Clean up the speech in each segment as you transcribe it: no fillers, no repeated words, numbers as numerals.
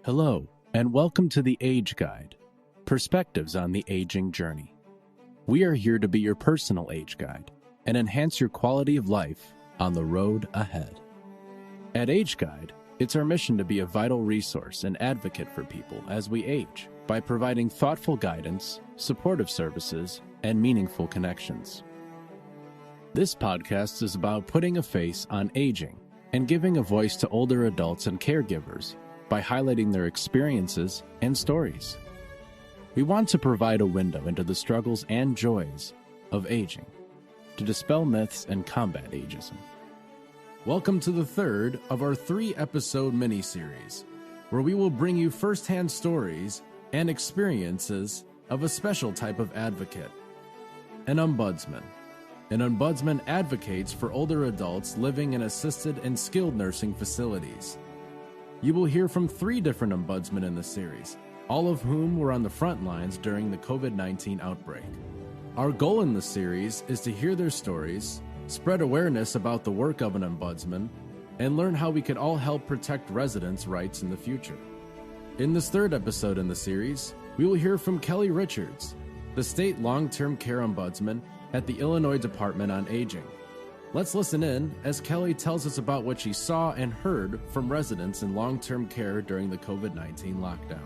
Hello, and welcome to the Age Guide, Perspectives on the Aging Journey. We are here to be your personal age guide and enhance your quality of life on the road ahead. At Age Guide, it's our mission to be a vital resource and advocate for people as we age by providing thoughtful guidance, supportive services, and meaningful connections. This podcast is about putting a face on aging and giving a voice to older adults and caregivers by highlighting their experiences and stories. We want to provide a window into the struggles and joys of aging, to dispel myths and combat ageism. Welcome to the third of our 3-episode mini-series, where we will bring you firsthand stories and experiences of a special type of advocate, an ombudsman. An ombudsman advocates for older adults living in assisted and skilled nursing facilities. You will hear from 3 different ombudsmen in the series, all of whom were on the front lines during the COVID-19 outbreak. Our goal in the series is to hear their stories, spread awareness about the work of an ombudsman, and learn how we could all help protect residents' rights in the future. In this 3rd episode in the series, we will hear from Kelly Richards, the state long-term care ombudsman at the Illinois Department on Aging. Let's listen in as Kelly tells us about what she saw and heard from residents in long-term care during the COVID-19 lockdown.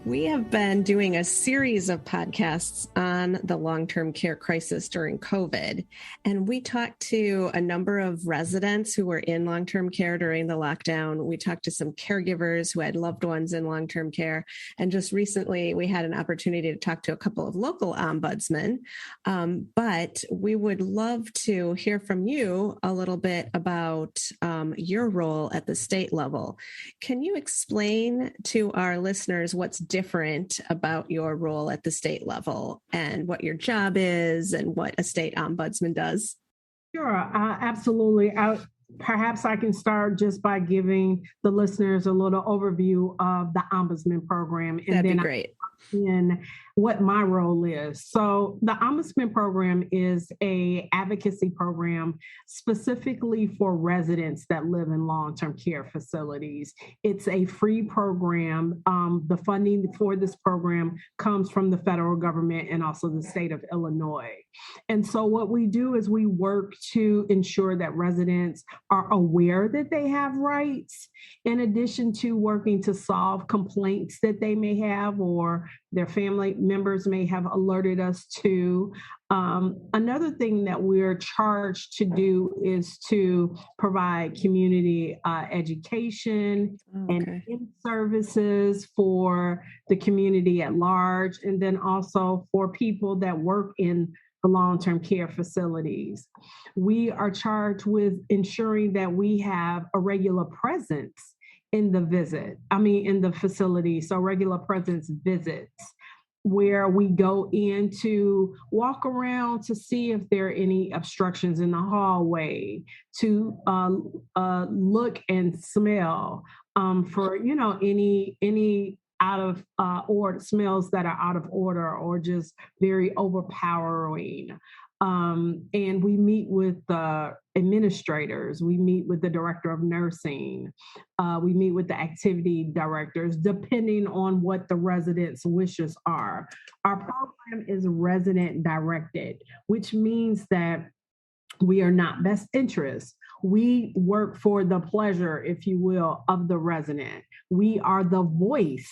We have been doing a series of podcasts on the long-term care crisis during COVID, and we talked to a number of residents who were in long-term care during the lockdown. We talked to some caregivers who had loved ones in long-term care, and just recently we had an opportunity to talk to a couple of local ombudsmen, but we would love to hear from you a little bit about your role at the state level. Can you explain to our listeners what's different about your role at the state level and what your job is and what a state ombudsman does? Sure, absolutely. Perhaps I can start just by giving the listeners a little overview of the Ombudsman program. And That'd be great. In what my role is. So the Ombudsman program is an advocacy program specifically for residents that live in long-term care facilities. It's a free program. The funding for this program comes from the federal government and also the state of Illinois. And so what we do is we work to ensure that residents are aware that they have rights, in addition to working to solve complaints that they may have or their family members may have alerted us to. Another thing that we're charged to do is to provide community education and services for the community at large, and then also for people that work in the long-term care facilities. We are charged with ensuring that we have a regular presence in the facility. So regular presence visits where we go in to walk around to see if there are any obstructions in the hallway, to look and smell for, any out of order smells that are out of order or just very overpowering. And we meet with the administrators, we meet with the director of nursing, we meet with the activity directors, depending on what the residents' wishes are. Our program is resident directed, which means that we are not best interest. We work for the pleasure, if you will, of the resident. We are the voice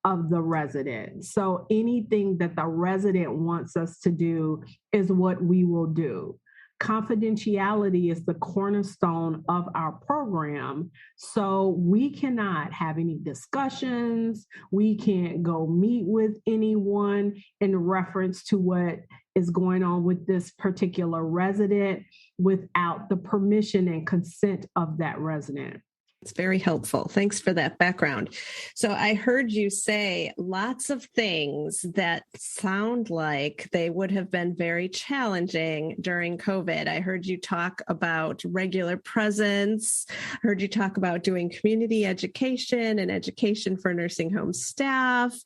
of the resident. So anything that the resident wants us to do is what we will do. Confidentiality is the cornerstone of our program. So we cannot have any discussions. We can't go meet with anyone in reference to what is going on with this particular resident without the permission and consent of that resident. It's very helpful. Thanks for that background. So I heard you say lots of things that sound like they would have been very challenging during COVID. I heard you talk about regular presence. I heard you talk about doing community education and education for nursing home staff.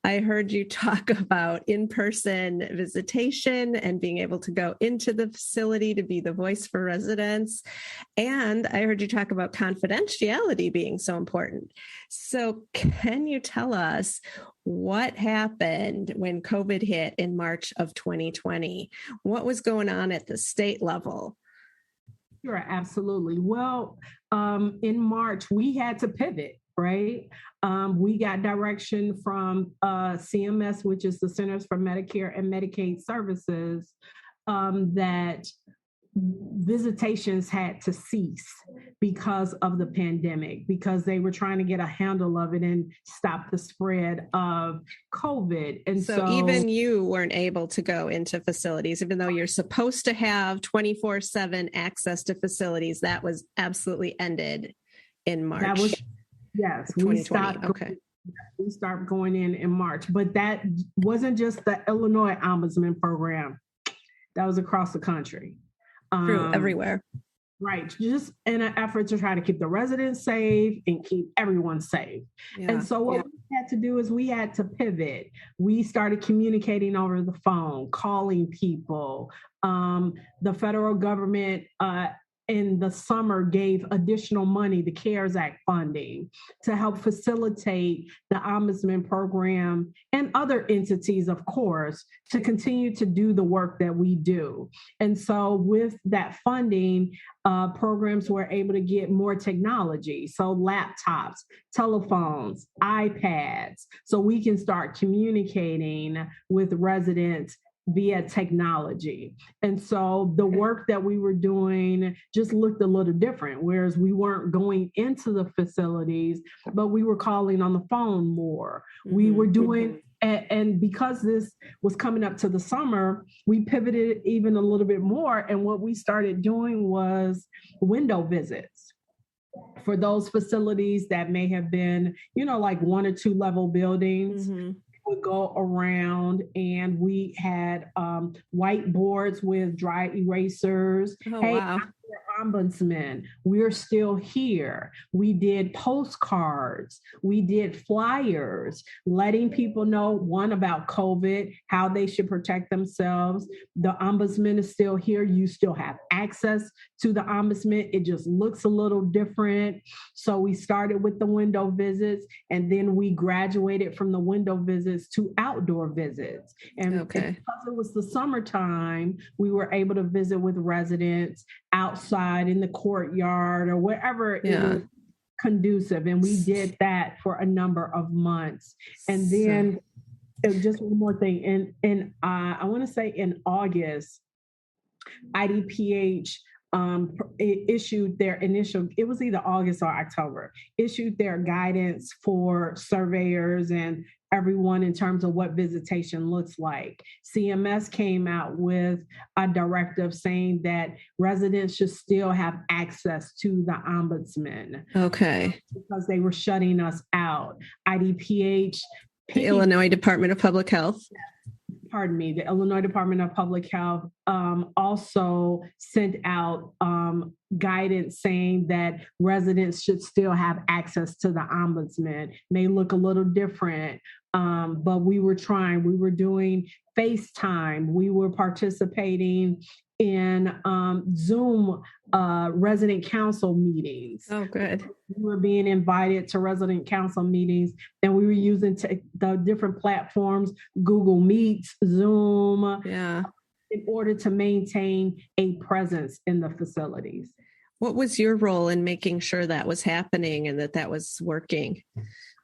I heard you talk about in-person visitation and being able to go into the facility to be the voice for residents. And I heard you talk about confidentiality confidentiality being so important. So can you tell us what happened when COVID hit in March of 2020? What was going on at the state level? Sure, absolutely. Well, in March, we had to pivot, right? We got direction from CMS, which is the Centers for Medicare and Medicaid Services, that visitations had to cease because of the pandemic, because they were trying to get a handle of it and stop the spread of COVID. And so even you weren't able to go into facilities, even though you're supposed to have 24/7 access to facilities. That was absolutely ended in March. Yes, we stopped. Okay. We started going in March, but that wasn't just the Illinois Ombudsman program. That was across the country. True, everywhere. Right. Just in an effort to try to keep the residents safe and keep everyone safe. Yeah. And so what we had to do is we had to pivot. We started communicating over the phone, calling people. The federal government in the summer gave additional money, the CARES Act funding, to help facilitate the Ombudsman program and other entities, of course, to continue to do the work that we do. And so with that funding, programs were able to get more technology. So laptops, telephones, iPads, so we can start communicating with residents via technology. And so the work that we were doing just looked a little different, whereas we weren't going into the facilities, but we were calling on the phone more. Mm-hmm. We were doing, and because this was coming up to the summer, we pivoted even a little bit more. And what we started doing was window visits for those facilities that may have been, like 1 or 2 level buildings. Mm-hmm. Would go around, and we had whiteboards with dry erasers. Oh, hey, wow. Ombudsman, we're still here. We did postcards. We did flyers, letting people know, one, about COVID, how they should protect themselves. The Ombudsman is still here. You still have access to the Ombudsman. It just looks a little different. So we started with the window visits, and then we graduated from the window visits to outdoor visits. And because it was the summertime, we were able to visit with residents outside in the courtyard or wherever it was conducive. And we did that for a number of months. And then just one more thing. And I want to say in August, IDPH issued their initial, it was either August or October, issued their guidance for surveyors and everyone in terms of what visitation looks like. CMS came out with a directive saying that residents should still have access to the Ombudsman. Okay. Because they were shutting us out. IDPH, the Illinois Department of Public Health. The Illinois Department of Public Health also sent out guidance saying that residents should still have access to the Ombudsman. May look a little different, but we were doing FaceTime. We were participating in Zoom resident council meetings. Oh, good. We were being invited to resident council meetings, and we were using the different platforms, Google Meets, Zoom, in order to maintain a presence in the facilities. What was your role in making sure that was happening and that was working?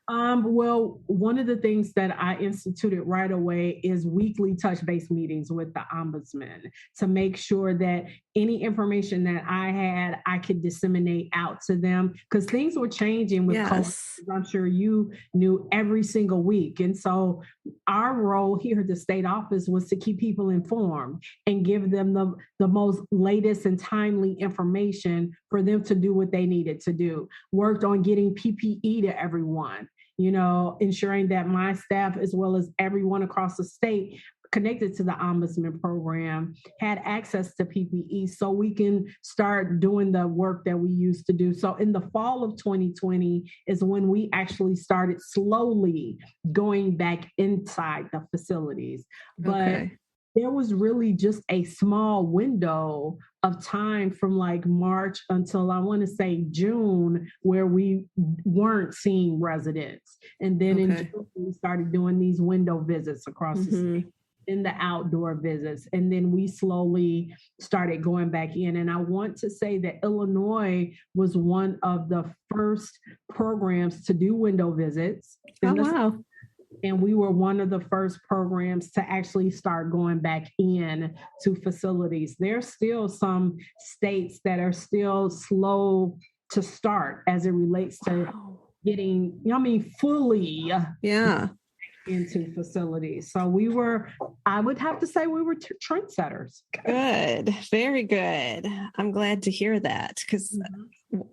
Well, one of the things that I instituted right away is weekly touch-base meetings with the Ombudsman to make sure that any information that I had, I could disseminate out to them, because things were changing with COVID. I'm sure you knew, every single week. And so our role here at the state office was to keep people informed and give them the most latest and timely information for them to do what they needed to do. Worked on getting PPE to everyone, ensuring that my staff, as well as everyone across the state connected to the Ombudsman program, had access to PPE so we can start doing the work that we used to do. So in the fall of 2020 is when we actually started slowly going back inside the facilities. But there was really just a small window of time from like March until I want to say June where we weren't seeing residents. And then in June, we started doing these window visits across the state, in the outdoor visits. And then we slowly started going back in. And I want to say that Illinois was one of the first programs to do window visits. Oh, wow. And we were one of the first programs to actually start going back in to facilities. There's still some states that are still slow to start as it relates to getting, fully into facilities. So I would have to say we were trendsetters. Good. Very good. I'm glad to hear that, because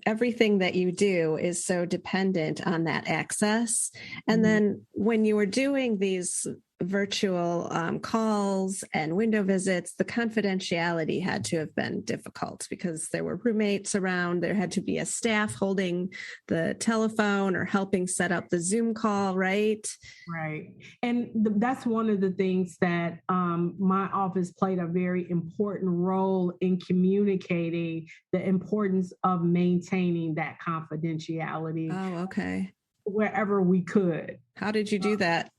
everything that you do is so dependent on that access. And then when you were doing these virtual calls and window visits, the confidentiality had to have been difficult because there were roommates around. There had to be a staff holding the telephone or helping set up the Zoom call, right? Right. And that's one of the things that my office played a very important role in communicating the importance of maintaining that confidentiality. Oh, okay. Wherever we could. How did you do that?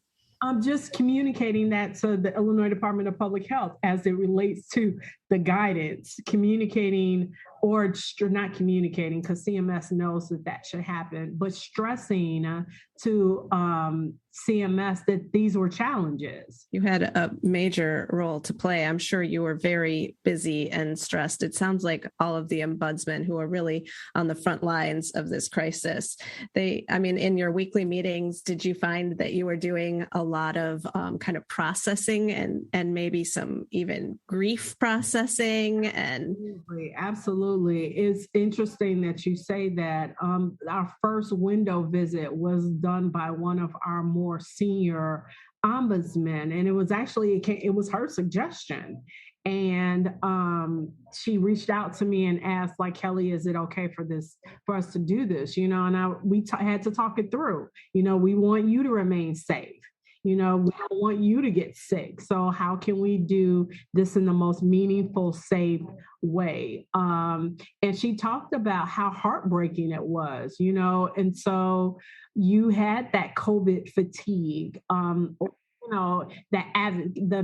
I'm just communicating that to the Illinois Department of Public Health as it relates to the guidance, communicating or not communicating because CMS knows that should happen, but stressing to CMS that these were challenges. You had a major role to play. I'm sure you were very busy and stressed. It sounds like all of the ombudsmen who are really on the front lines of this crisis. In your weekly meetings, did you find that you were doing a lot of kind of processing and maybe some even grief processing? And Absolutely. It's interesting that you say that. Our first window visit was done by one of our more senior ombudsmen, and it was her suggestion. And she reached out to me and asked, like, Kelly, is it okay for us to do this? And we had to talk it through. We want you to remain safe. We don't want you to get sick. So how can we do this in the most meaningful, safe way? And she talked about how heartbreaking it was, and so you had that COVID fatigue, the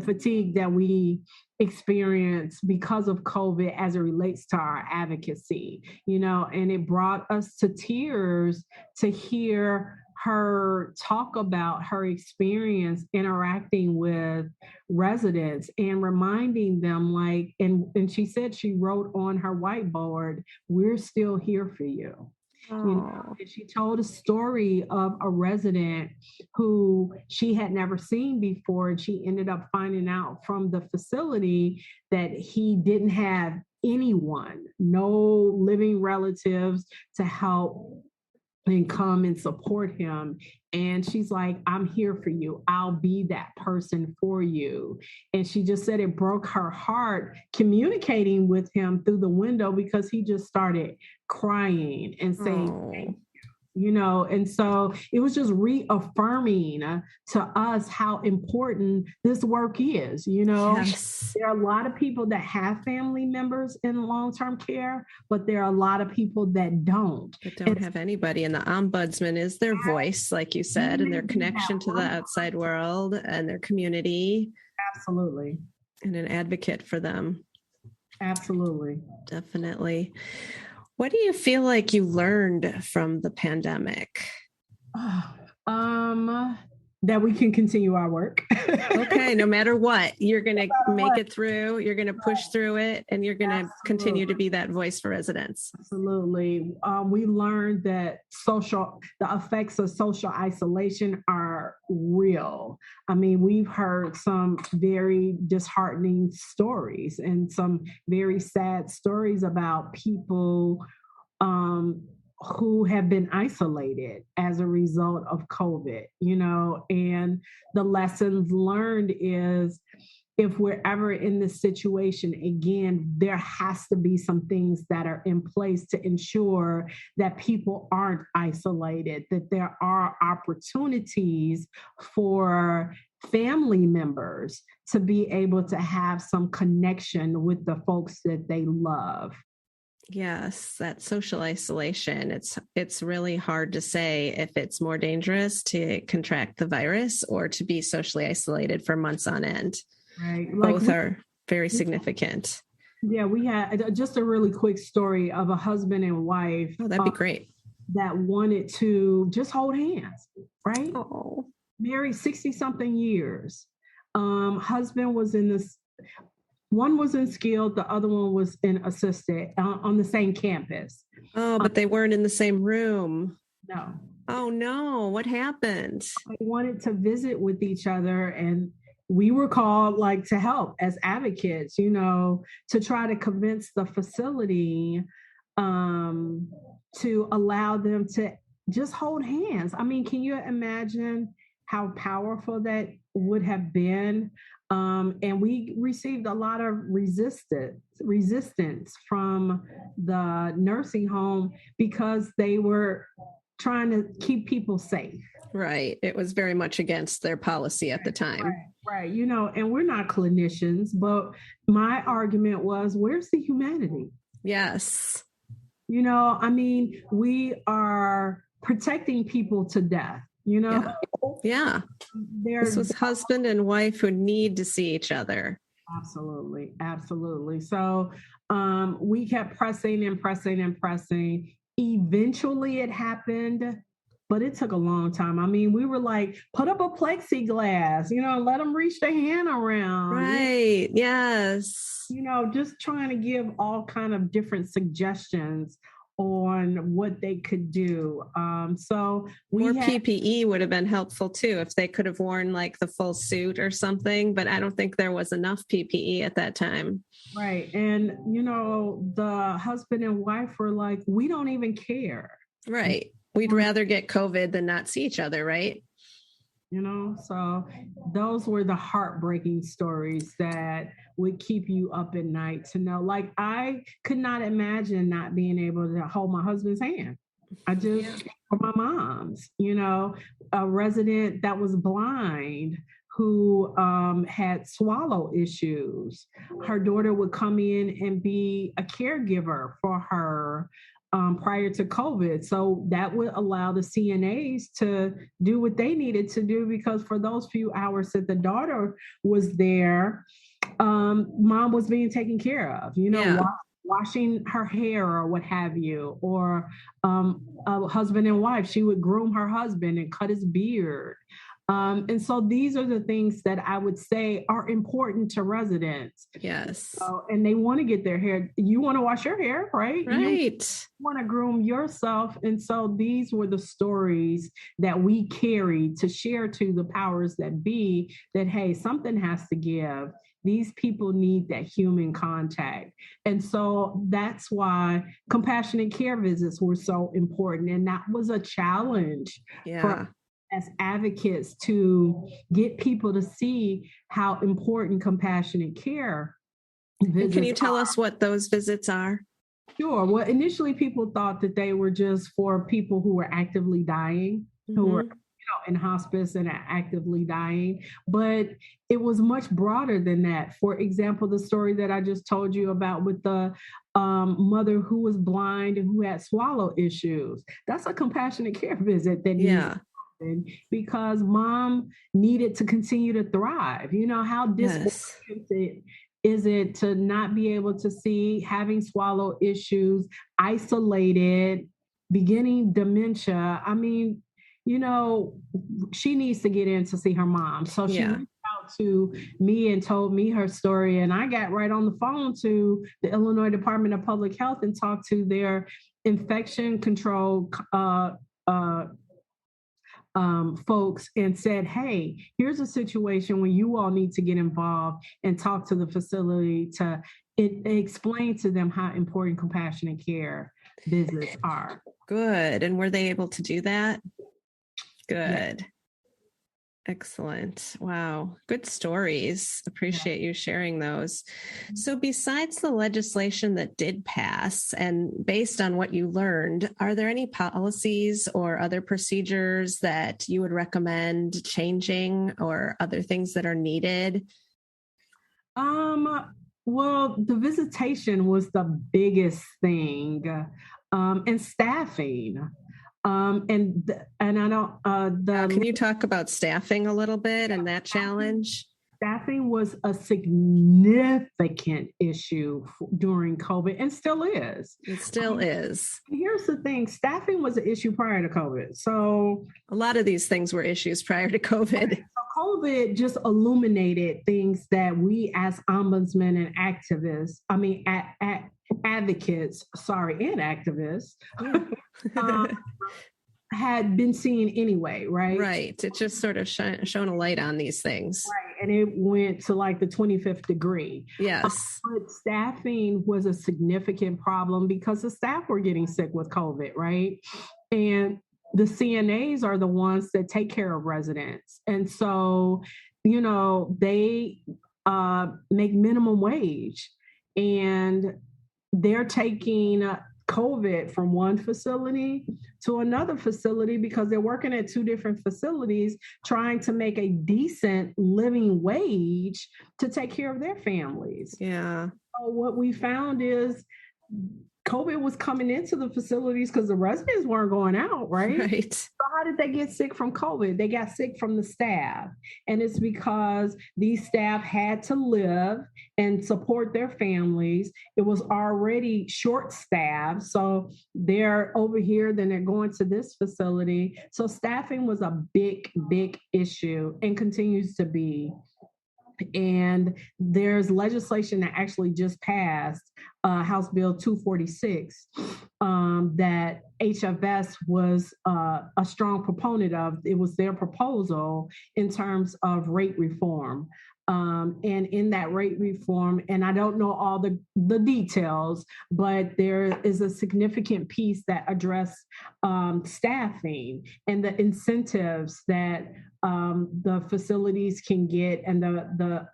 fatigue that we experience because of COVID as it relates to our advocacy, and it brought us to tears to hear her talk about her experience interacting with residents and reminding them, and she said she wrote on her whiteboard, "We're still here for you." And she told a story of a resident who she had never seen before, and she ended up finding out from the facility that he didn't have anyone, no living relatives to help and come and support him. And she's like, "I'm here for you. I'll be that person for you." And she just said it broke her heart communicating with him through the window because he just started crying and saying, "Thank you." And so it was just reaffirming to us how important this work is. Yes. There are a lot of people that have family members in long-term care, but there are a lot of people that don't. That don't have anybody. And the ombudsman is their voice, like you said, and their connection to the outside world and their community. Absolutely. And an advocate for them. Absolutely. Definitely. What do you feel like you learned from the pandemic? That we can continue our work. Okay, no matter what, you're going to make it through, you're going to push through it, and you're going to continue to be that voice for residents. Absolutely. We learned that the effects of social isolation are real. We've heard some very disheartening stories and some very sad stories about people who have been isolated as a result of COVID, and the lessons learned is if we're ever in this situation again, there has to be some things that are in place to ensure that people aren't isolated, that there are opportunities for family members to be able to have some connection with the folks that they love. Yes, that social isolation. It's really hard to say if it's more dangerous to contract the virus or to be socially isolated for months on end. Right. Both are very significant. Yeah, we had just a really quick story of a husband and wife. Oh, that'd be great. That wanted to just hold hands, right? Oh. Married 60 something years. Husband was in this, one was in skilled, the other one was in assisted on the same campus. Oh, but they weren't in the same room. No. Oh no, what happened? They wanted to visit with each other, and we were called like to help as advocates, to try to convince the facility to allow them to just hold hands. I mean, can you imagine how powerful that would have been? And we received a lot of resistance from the nursing home because they were trying to keep people safe. Right. It was very much against their policy at the time. Right. And we're not clinicians, but my argument was, where's the humanity? Yes. I mean, we are protecting people to death, Yeah. This was husband and wife who need to see each other. Absolutely. Absolutely. So we kept pressing and pressing and pressing. Eventually it happened, but it took a long time. I mean, we were like, put up a plexiglass, let them reach their hand around. Right. Yes. Just trying to give all kind of different suggestions on what they could do. So more PPE would have been helpful too, if they could have worn like the full suit or something, but I don't think there was enough PPE at that time. Right. And, the husband and wife were like, we don't even care. Right. We'd rather get COVID than not see each other. Right. So those were the heartbreaking stories that would keep you up at night to know. Like, I could not imagine not being able to hold my husband's hand. Or my mom's, a resident that was blind who had swallow issues. Her daughter would come in and be a caregiver for her prior to COVID. So that would allow the CNAs to do what they needed to do, because for those few hours that the daughter was there, mom was being taken care of, washing her hair or what have you, or a husband and wife, she would groom her husband and cut his beard. And so these are the things that I would say are important to residents. Yes. And they want to get their hair. You want to wash your hair, right? Right. You want to groom yourself. And so these were the stories that we carried to share to the powers that be, that, hey, something has to give. These people need that human contact. And so that's why compassionate care visits were so important. And that was a challenge for as advocates to get people to see how important compassionate care visits are. Can you tell us what those visits are? Sure. Well, initially people thought that they were just for people who were actively dying, who were in hospice and are actively dying, but it was much broader than that. For example, the story that I just told you about with the mother who was blind and who had swallow issues, that's a compassionate care visit that needs because mom needed to continue to thrive. How disoriented is it to not be able to see, having swallow issues, isolated, beginning dementia? I mean, she needs to get in to see her mom. So she reached out to me and told me her story. And I got right on the phone to the Illinois Department of Public Health and talked to their infection control folks and said, hey, here's a situation where you all need to get involved and talk to the facility to explain to them how important compassionate care visits are. Good. And were they able to do that? Good. Excellent. Wow. Good stories. Appreciate you sharing those. So, besides the legislation that did pass, and based on what you learned, are there any policies or other procedures that you would recommend changing or other things that are needed? Well, the visitation was the biggest thing, and staffing. And I don't Can you talk about staffing a little bit and that challenge? Staffing was a significant issue during COVID and still is. It still is. Here's the thing, staffing was an issue prior to COVID. So a lot of these things were issues prior to COVID. So COVID just illuminated things that we as ombudsmen and activists, advocates, and activists, had been seeing anyway, right? Right. It just sort of shone a light on these things. Right. And it went to like the 25th degree. Yes. But staffing was a significant problem because the staff were getting sick with COVID, right? And the CNAs are the ones that take care of residents. And so, they make minimum wage, and they're taking COVID from one facility to another facility because they're working at two different facilities trying to make a decent living wage to take care of their families. Yeah. So what we found is COVID was coming into the facilities because the residents weren't going out, right? Right. So how did they get sick from COVID? They got sick from the staff. And it's because these staff had to live and support their families. It was already short staffed. So they're over here, then they're going to this facility. So staffing was a big, big issue and continues to be. And there's legislation that actually just passed, House Bill 246, that HFS was a strong proponent of. It was their proposal in terms of rate reform. And in that rate reform, and I don't know all the details, but there is a significant piece that addressed staffing and the incentives that the facilities can get and the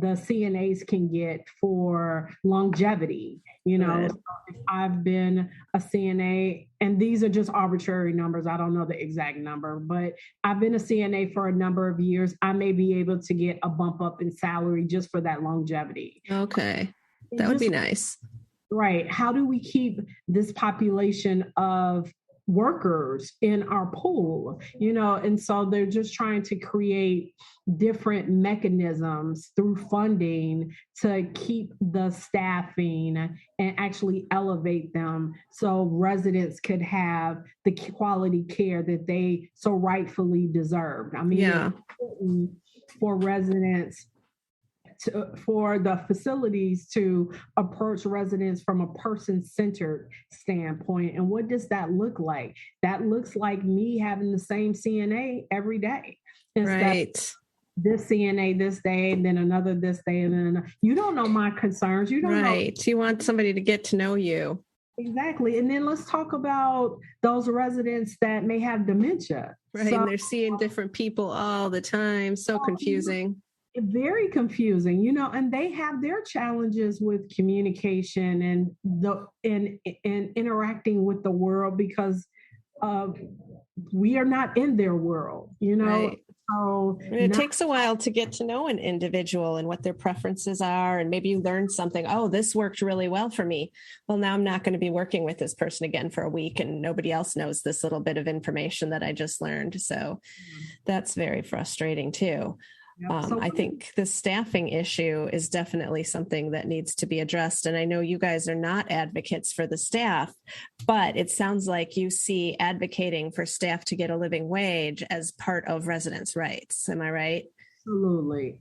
CNAs can get for longevity. Right. So if I've been a CNA, and these are just arbitrary numbers, I don't know the exact number, but I've been a CNA for a number of years, I may be able to get a bump up in salary just for that longevity. Okay. That would be nice. Right. How do we keep this population of workers in our pool, and so they're just trying to create different mechanisms through funding to keep the staffing and actually elevate them so residents could have the quality care that they so rightfully deserve. Yeah. For residents, for the facilities to approach residents from a person-centered standpoint. And what does that look like? That looks like me having the same CNA every day. Right. This CNA this day, and then another this day, and then another. You don't know my concerns. You don't know. You want somebody to get to know you. Exactly. And then let's talk about those residents that may have dementia. Right. So, and they're seeing different people all the time. So confusing. Very confusing, and they have their challenges with communication and interacting with the world because we are not in their world, Right. So it takes a while to get to know an individual and what their preferences are. And maybe you learn something. Oh, this worked really well for me. Well, now I'm not going to be working with this person again for a week, and nobody else knows this little bit of information that I just learned. So that's very frustrating too. I think the staffing issue is definitely something that needs to be addressed. And I know you guys are not advocates for the staff, but it sounds like you see advocating for staff to get a living wage as part of residents' rights. Am I right?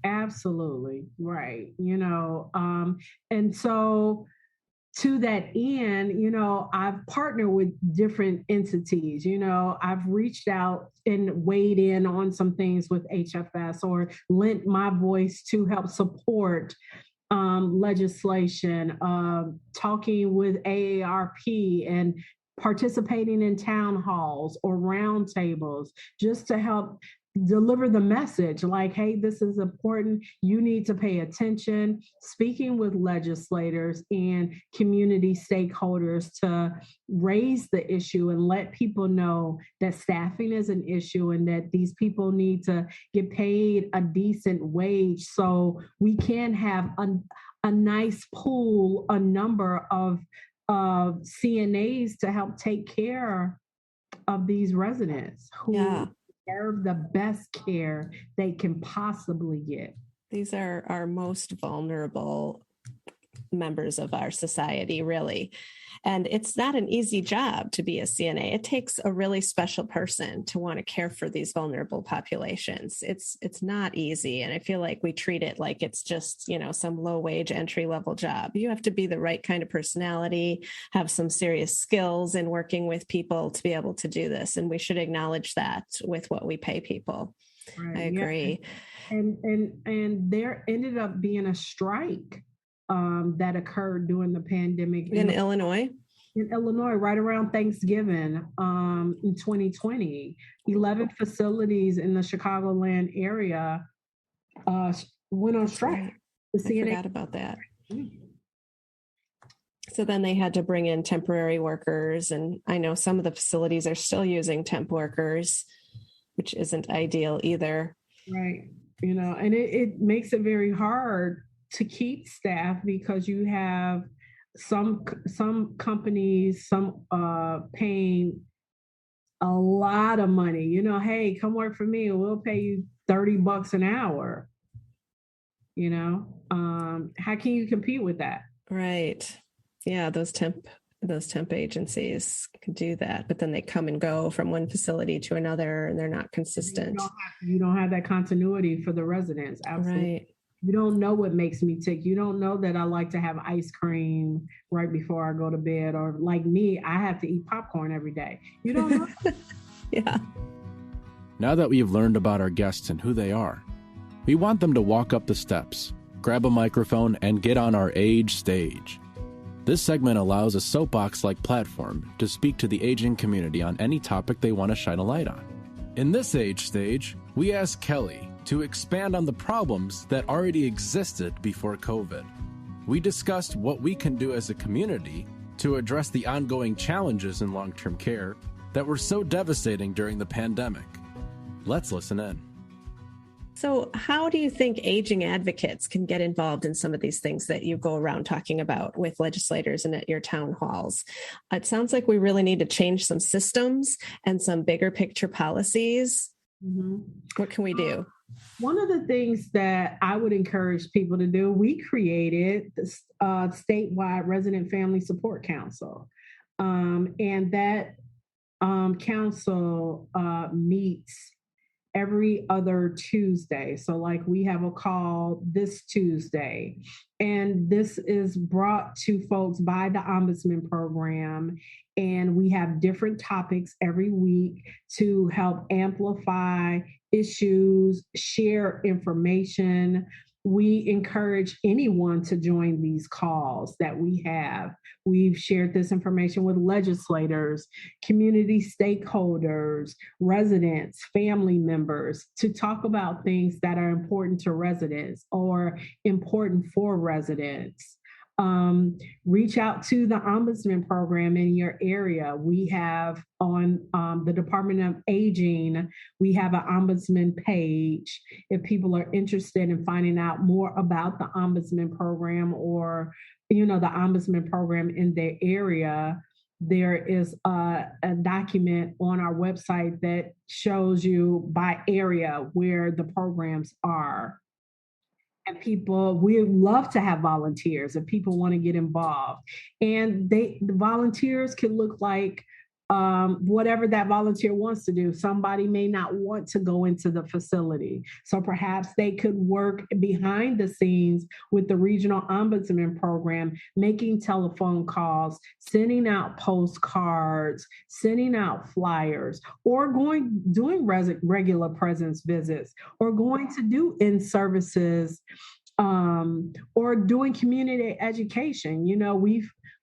Absolutely. Right. And so to that end, I've partnered with different entities. I've reached out and weighed in on some things with HFS or lent my voice to help support legislation, talking with AARP and participating in town halls or roundtables just to help deliver the message like, hey, this is important. You need to pay attention. Speaking with legislators and community stakeholders to raise the issue and let people know that staffing is an issue and that these people need to get paid a decent wage so we can have a nice pool, a number of CNAs to help take care of these residents who deserve the best care they can possibly get. These are our most vulnerable members of our society, really. And it's not an easy job to be a CNA. It takes a really special person to want to care for these vulnerable populations. It's not easy. And I feel like we treat it like it's just, some low wage entry level job. You have to be the right kind of personality, have some serious skills in working with people to be able to do this. And we should acknowledge that with what we pay people. Right, I agree. Yeah. And there ended up being a strike that occurred during the pandemic in Illinois. In Illinois, right around Thanksgiving in 2020, 11 facilities in the Chicagoland area went on strike. I forgot about that. So then they had to bring in temporary workers, and I know some of the facilities are still using temp workers, which isn't ideal either. Right. And it makes it very hard to keep staff because you have some companies, paying a lot of money. Hey, come work for me, we'll pay you $30 an hour. How can you compete with that? Right. Yeah, those temp agencies can do that, but then they come and go from one facility to another, and they're not consistent. You don't have that continuity for the residents. Absolutely. Right. You don't know what makes me tick. You don't know that I like to have ice cream right before I go to bed, or like me, I have to eat popcorn every day. You don't know. Yeah. Now that we've learned about our guests and who they are, we want them to walk up the steps, grab a microphone, and get on our age stage. This segment allows a soapbox-like platform to speak to the aging community on any topic they want to shine a light on. In this age stage, we asked Kelly to expand on the problems that already existed before COVID. We discussed what we can do as a community to address the ongoing challenges in long-term care that were so devastating during the pandemic. Let's listen in. So how do you think aging advocates can get involved in some of these things that you go around talking about with legislators and at your town halls? It sounds like we really need to change some systems and some bigger picture policies. Mm-hmm. What can we do? One of the things that I would encourage people to do, we created the statewide Resident Family Support Council. And that council meets every other Tuesday. So like we have a call this Tuesday, and this is brought to folks by the Ombudsman program. And we have different topics every week to help amplify issues, share information. We encourage anyone to join these calls that we have. We've shared this information with legislators, community stakeholders, residents, family members, to talk about things that are important to residents or important for residents. Reach out to the Ombudsman program in your area. We have on the Department of Aging, we have an Ombudsman page. If people are interested in finding out more about the Ombudsman program or, the Ombudsman program in their area, there is a document on our website that shows you by area where the programs are. And we love to have volunteers if people want to get involved. And the volunteers can look like whatever that volunteer wants to do. Somebody may not want to go into the facility. So perhaps they could work behind the scenes with the regional ombudsman program, making telephone calls, sending out postcards, sending out flyers, or doing regular presence visits, or going to do in-services, or doing community education.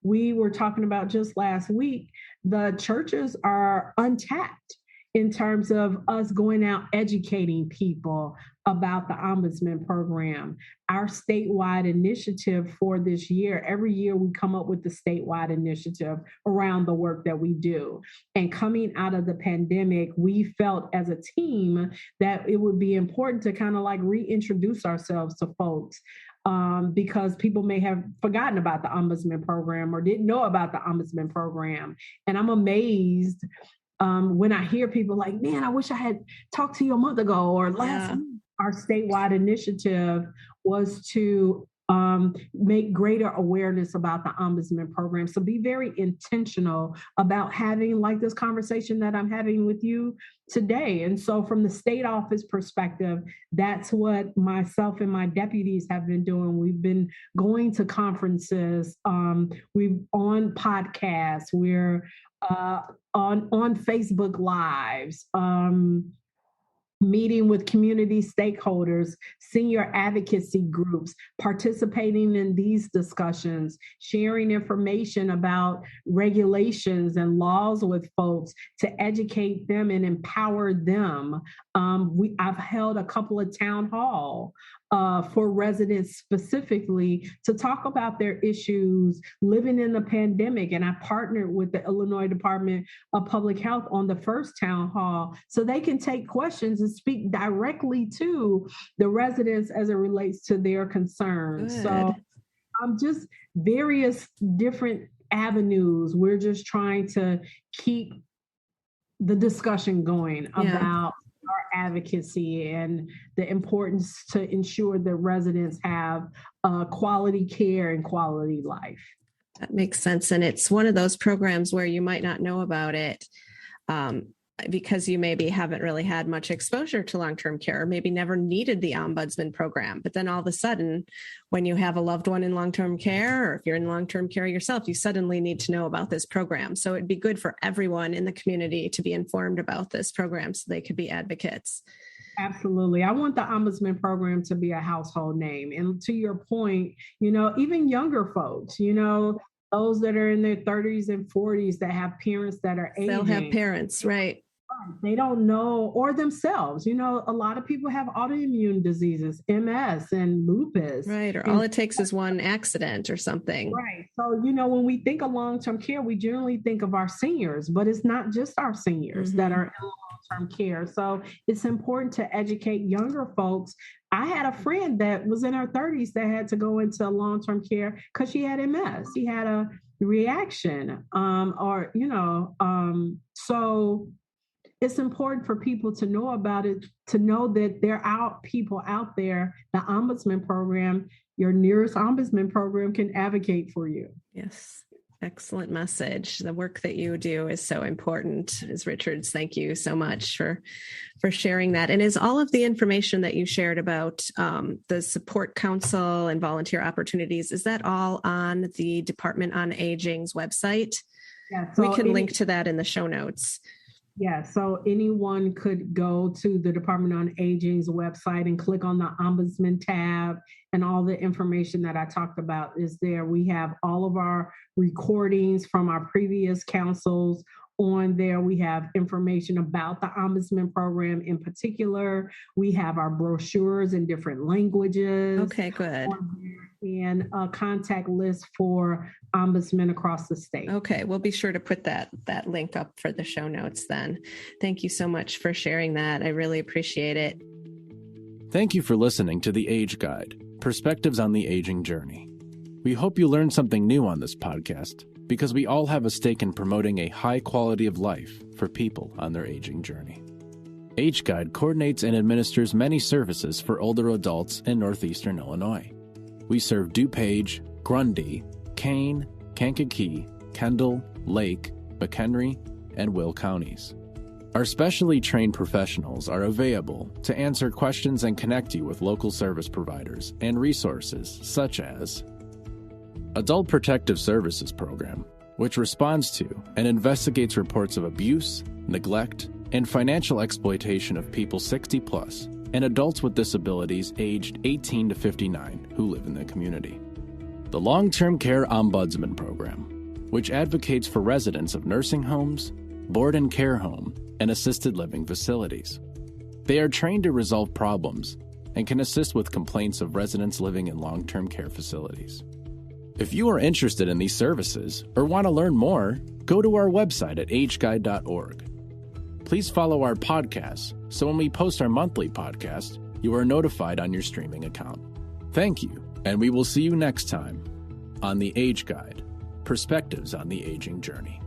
We were talking about just last week, the churches are untapped in terms of us going out educating people about the Ombudsman program. Our statewide initiative for this year, every year we come up with the statewide initiative around the work that we do. And coming out of the pandemic, we felt as a team that it would be important to kind of like reintroduce ourselves to folks. Because people may have forgotten about the Ombudsman program or didn't know about the Ombudsman program. And I'm amazed when I hear people like, man, I wish I had talked to you a month ago or last week. Our statewide initiative was to make greater awareness about the Ombudsman program. So be very intentional about having like this conversation that I'm having with you today. And so from the state office perspective, that's what myself and my deputies have been doing. We've been going to conferences. We're on podcasts. We're on Facebook Lives. Meeting with community stakeholders, senior advocacy groups, participating in these discussions, sharing information about regulations and laws with folks to educate them and empower them. I've held a couple of town hall for residents specifically to talk about their issues living in the pandemic. And I partnered with the Illinois Department of Public Health on the first town hall so they can take questions and speak directly to the residents as it relates to their concerns. Good. So just various different avenues. We're just trying to keep the discussion going about our advocacy and the importance to ensure that residents have quality care and quality life. That makes sense. And it's one of those programs where you might not know about it because you maybe haven't really had much exposure to long-term care, or maybe never needed the Ombudsman program. But then all of a sudden, when you have a loved one in long-term care, or if you're in long-term care yourself, you suddenly need to know about this program. So it'd be good for everyone in the community to be informed about this program so they could be advocates. Absolutely. I want the Ombudsman program to be a household name. And to your point, even younger folks, those that are in their 30s and 40s that have parents that are aging. They'll have parents, right? They don't know, or themselves. A lot of people have autoimmune diseases, MS and lupus. Right. Or all it takes is one accident or something. Right. So, when we think of long-term care, we generally think of our seniors, but it's not just our seniors that are in long-term care. So it's important to educate younger folks. I had a friend that was in her 30s that had to go into long-term care because she had MS. She had a reaction so it's important for people to know about it, to know that there are people out there, the Ombudsman program, your nearest Ombudsman program can advocate for you. Yes. Excellent message. The work that you do is so important. Ms. Richards, thank you so much for sharing that. And is all of the information that you shared about the Support Council and volunteer opportunities, is that all on the Department on Aging's website? Yeah, so we can link to that in the show notes. Yeah, so anyone could go to the Department on Aging's website and click on the Ombudsman tab, and all the information that I talked about is there. We have all of our recordings from our previous councils on there. We have information about the Ombudsman program in particular. We have our brochures in different languages. Okay, good. And a contact list for ombudsmen across the state. Okay, we'll be sure to put that link up for the show notes then. Thank you so much for sharing that. I really appreciate it. Thank you for listening to The Age Guide, Perspectives on the Aging Journey. We hope you learned something new on this podcast, because we all have a stake in promoting a high quality of life for people on their aging journey. Age Guide coordinates and administers many services for older adults in northeastern Illinois. We serve DuPage, Grundy, Kane, Kankakee, Kendall, Lake, McHenry, and Will counties. Our specially trained professionals are available to answer questions and connect you with local service providers and resources such as Adult Protective Services Program, which responds to and investigates reports of abuse, neglect, and financial exploitation of people 60 plus and adults with disabilities aged 18 to 59 who live in the community. The Long-Term Care Ombudsman Program, which advocates for residents of nursing homes, board and care home, and assisted living facilities. They are trained to resolve problems and can assist with complaints of residents living in long-term care facilities. If you are interested in these services or want to learn more, go to our website at ageguide.org. Please follow our podcast so when we post our monthly podcast, you are notified on your streaming account. Thank you, and we will see you next time on The Age Guide, Perspectives on the Aging Journey.